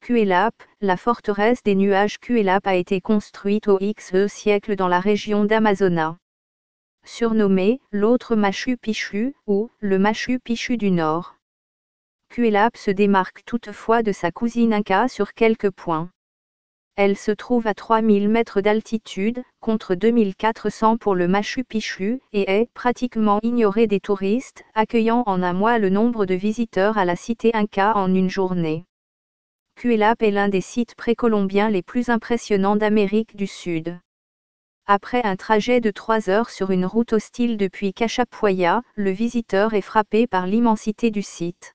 Cuélap, la forteresse des nuages Cuélap a été construite au Xe siècle dans la région d'Amazonas. Surnommé l'autre Machu Picchu ou le Machu Picchu du Nord. Cuélap se démarque toutefois de sa cousine Inca sur quelques points. Elle se trouve à 3000 mètres d'altitude, contre 2400 pour le Machu Picchu, et est pratiquement ignorée des touristes, accueillant en un mois le nombre de visiteurs à la cité Inca en une journée. Cuélap est l'un des sites précolombiens les plus impressionnants d'Amérique du Sud. Après un trajet de 3 heures sur une route hostile depuis Cachapoya, le visiteur est frappé par l'immensité du site.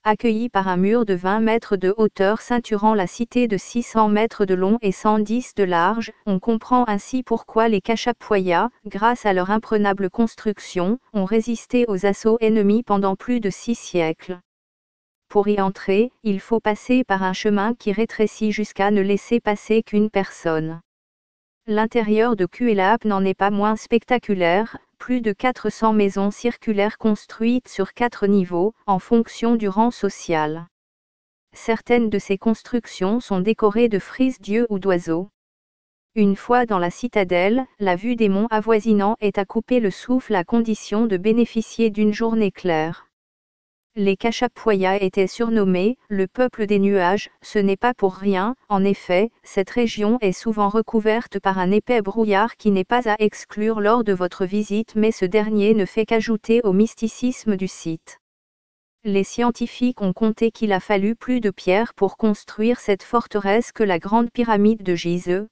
Accueilli par un mur de 20 mètres de hauteur ceinturant la cité de 600 mètres de long et 110 de large, on comprend ainsi pourquoi les Cachapoya, grâce à leur imprenable construction, ont résisté aux assauts ennemis pendant plus de 6 siècles. Pour y entrer, il faut passer par un chemin qui rétrécit jusqu'à ne laisser passer qu'une personne. L'intérieur de Cuélap n'en est pas moins spectaculaire, plus de 400 maisons circulaires construites sur 4 niveaux, en fonction du rang social. Certaines de ces constructions sont décorées de frises d'yeux ou d'oiseaux. Une fois dans la citadelle, la vue des monts avoisinants est à couper le souffle à condition de bénéficier d'une journée claire. Les Cachapoya étaient surnommés « le peuple des nuages », ce n'est pas pour rien, en effet, cette région est souvent recouverte par un épais brouillard qui n'est pas à exclure lors de votre visite mais ce dernier ne fait qu'ajouter au mysticisme du site. Les scientifiques ont compté qu'il a fallu plus de pierres pour construire cette forteresse que la grande pyramide de Gizeh.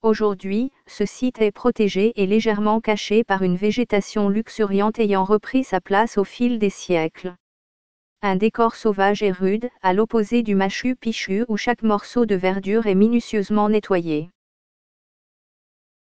Aujourd'hui, ce site est protégé et légèrement caché par une végétation luxuriante ayant repris sa place au fil des siècles. Un décor sauvage et rude, à l'opposé du Machu Picchu où chaque morceau de verdure est minutieusement nettoyé.